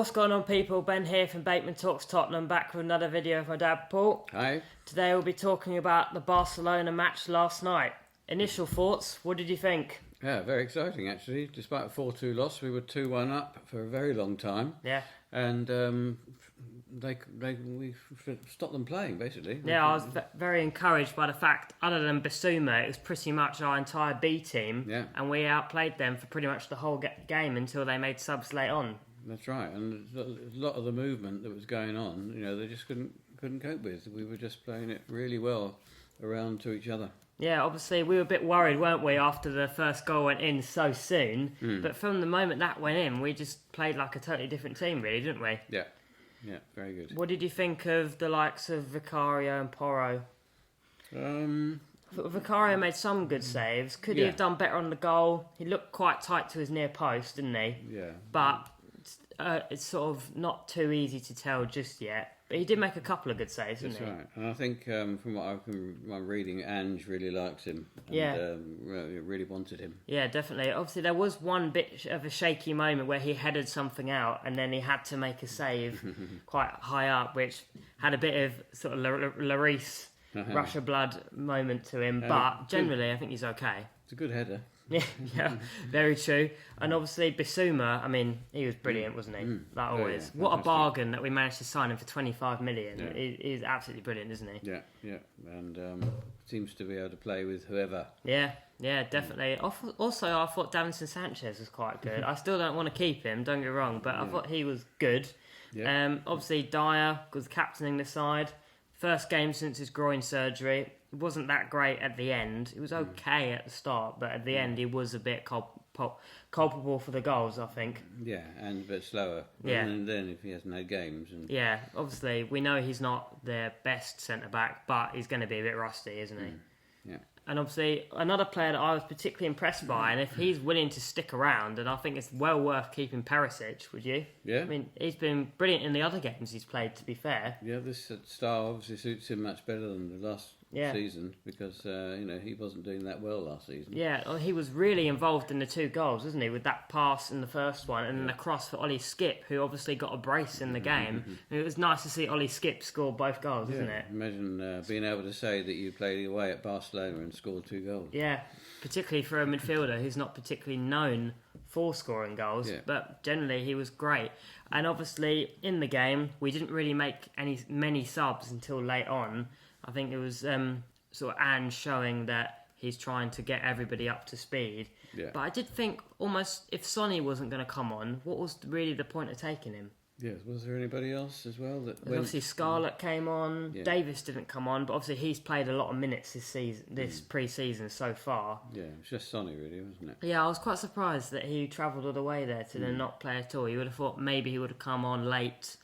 What's going on, people? Ben here from Bateman Talks Tottenham, back with another video of my dad, Paul. Hi. Today we'll be talking about the Barcelona match last night. Initial thoughts, what did you think? Yeah, very exciting actually. Despite a 4-2 loss, we were 2-1 up for a very long time. Yeah. And we stopped them playing, basically. Yeah, I was very encouraged by the fact, other than Basuma, it was pretty much our entire B team. Yeah. And we outplayed them for pretty much the whole game until they made subs late on. That's right. And a lot of the movement that was going on, they just couldn't cope with. We were just playing it really well around to each other. Yeah, obviously we were a bit worried, weren't we, after the first goal went in so soon. But from the moment that went in, we just played like a totally different team, really, didn't we? Yeah, very good. What did you think of the likes of Vicario and Porro? Vicario made some good saves. Could he have done better on the goal? He looked quite tight to his near post, didn't he? Yeah. But it's sort of not too easy to tell just yet. But he did make a couple of good saves, didn't he? That's right. And I think from what I'm reading, Ange really likes him. And, really wanted him. Yeah, definitely. Obviously, there was one bit of a shaky moment where he headed something out and then he had to make a save quite high up, which had a bit of sort of Lloris, rush of blood moment to him. But generally, I think he's okay. It's a good header. Yeah, very true. And obviously Basuma, I mean, he was brilliant, wasn't he? Like always. What a bargain that we managed to sign him for 25 million. Yeah. He's absolutely brilliant, isn't he? Yeah. And seems to be able to play with whoever. Yeah, definitely. Also, I thought Davinson Sanchez was quite good. I still don't want to keep him, don't get me wrong, but I thought he was good. Yeah. Obviously, Dyer was captaining the side. First game since his groin surgery. It wasn't that great at the end. It was okay at the start, but at the end he was a bit culpable for the goals, I think. Yeah, and a bit slower. Yeah. And then if he hasn't had games. Yeah, obviously we know he's not their best centre-back, but he's going to be a bit rusty, isn't he? Yeah. And obviously another player that I was particularly impressed by, and if he's willing to stick around, then I think it's well worth keeping Perisic, would you? Yeah. I mean, he's been brilliant in the other games he's played, to be fair. Yeah, this style obviously suits him much better than the last season because, he wasn't doing that well last season. Yeah, he was really involved in the two goals, wasn't he? With that pass in the first one and then the cross for Ollie Skip, who obviously got a brace in the game. It was nice to see Ollie Skip score both goals, isn't it? Imagine being able to say that you played away at Barcelona and scored 2 goals. Yeah, particularly for a midfielder who's not particularly known for scoring goals, but generally he was great. And obviously in the game, we didn't really make many subs until late on. I think it was sort of Ange showing that he's trying to get everybody up to speed. Yeah. But I did think almost if Sonny wasn't going to come on, what was really the point of taking him? Yes, was there anybody else as well? Obviously Scarlett came on, Davis didn't come on, but obviously he's played a lot of minutes this pre-season so far. Yeah, it was just Sonny really, wasn't it? Yeah, I was quite surprised that he travelled all the way there to then not play at all. You would have thought maybe he would have come on late.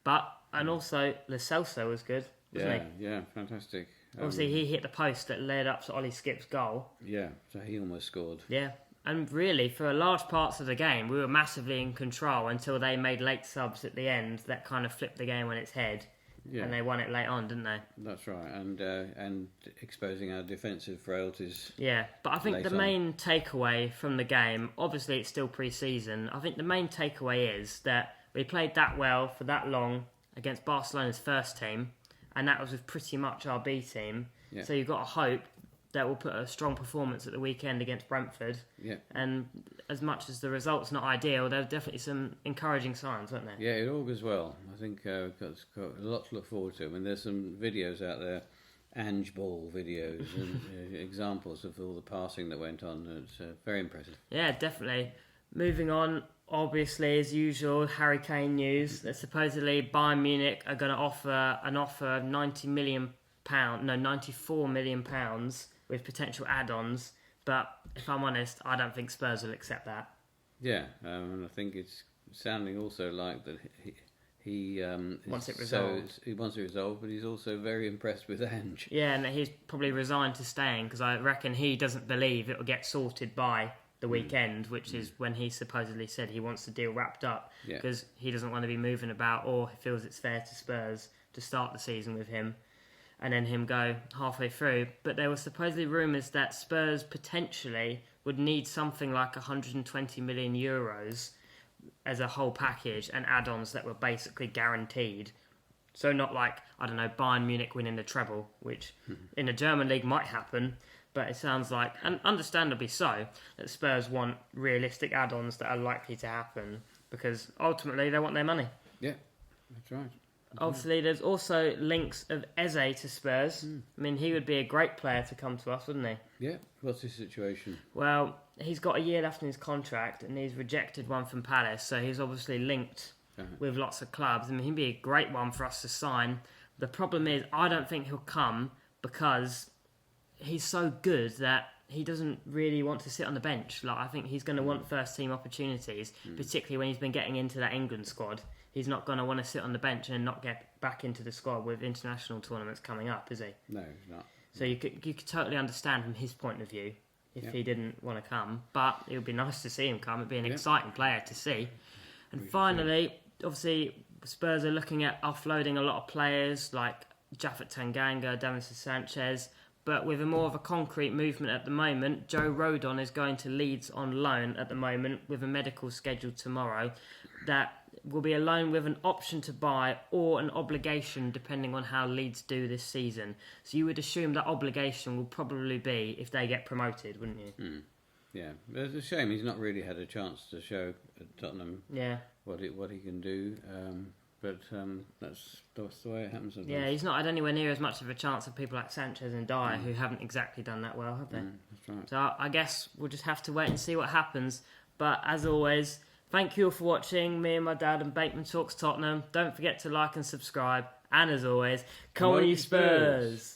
And also Lo Celso was good, wasn't he? Yeah, fantastic. Obviously he hit the post that led up to Ollie Skip's goal. Yeah, so he almost scored. Yeah. And really, for large parts of the game, we were massively in control until they made late subs at the end that kind of flipped the game on its head. Yeah. And they won it late on, didn't they? That's right, and exposing our defensive frailties. Yeah, but I think the main takeaway from the game, obviously it's still pre-season, I think the main takeaway is that we played that well for that long against Barcelona's first team, and that was with pretty much our B team. Yeah. So you've got to hope that will put a strong performance at the weekend against Brentford. Yeah. And as much as the result's not ideal, there are definitely some encouraging signs, weren't there? Yeah, it augurs well. I think it's got a lot to look forward to. I mean, there's some videos out there, Ange Ball videos, and examples of all the passing that went on. It's very impressive. Yeah, definitely. Moving on, obviously, as usual, Harry Kane news. That supposedly Bayern Munich are going to offer an offer of £94 million with potential add-ons, but if I'm honest, I don't think Spurs will accept that. Yeah, and I think it's sounding also like that he wants it resolved. He wants it resolved, but he's also very impressed with Ange. Yeah, and he's probably resigned to staying because I reckon he doesn't believe it will get sorted by the weekend, which is when he supposedly said he wants the deal wrapped up because he doesn't want to be moving about, or he feels it's fair to Spurs to start the season with him and then him go halfway through. But there were supposedly rumours that Spurs potentially would need something like 120 million euros, as a whole package and add-ons that were basically guaranteed. So not like, I don't know, Bayern Munich winning the treble, which in the German league might happen, but it sounds like, and understandably so, that Spurs want realistic add-ons that are likely to happen because ultimately they want their money. Yeah, that's right. Obviously, there's also links of Eze to Spurs. I mean, he would be a great player to come to us, wouldn't he? Yeah, what's his situation? Well, he's got a year left in his contract and he's rejected one from Palace, so he's obviously linked with lots of clubs. I mean, he'd be a great one for us to sign. The problem is, I don't think he'll come because he's so good that he doesn't really want to sit on the bench. Like, I think he's going to want first team opportunities, particularly when he's been getting into that England squad. He's not going to want to sit on the bench and not get back into the squad with international tournaments coming up, is he? No, he's not. So you could totally understand from his point of view if he didn't want to come. But it would be nice to see him come. It'd be an exciting player to see. And finally, obviously, Spurs are looking at offloading a lot of players like Japhet Tanganga, Davinson Sanchez. But with a more of a concrete movement at the moment, Joe Rodon is going to Leeds on loan at the moment with a medical scheduled tomorrow. That will be a loan with an option to buy or an obligation depending on how Leeds do this season. So you would assume that obligation will probably be if they get promoted, wouldn't you? Yeah, it's a shame he's not really had a chance to show at Tottenham what he can do. But that's the way it happens sometimes. Yeah, he's not had anywhere near as much of a chance of people like Sanchez and Dyer who haven't exactly done that well, have they? That's right. So I guess we'll just have to wait and see what happens. But as always, thank you all for watching. Me and my dad and Bateman Talks Tottenham. Don't forget to like and subscribe. And as always, come on you Spurs!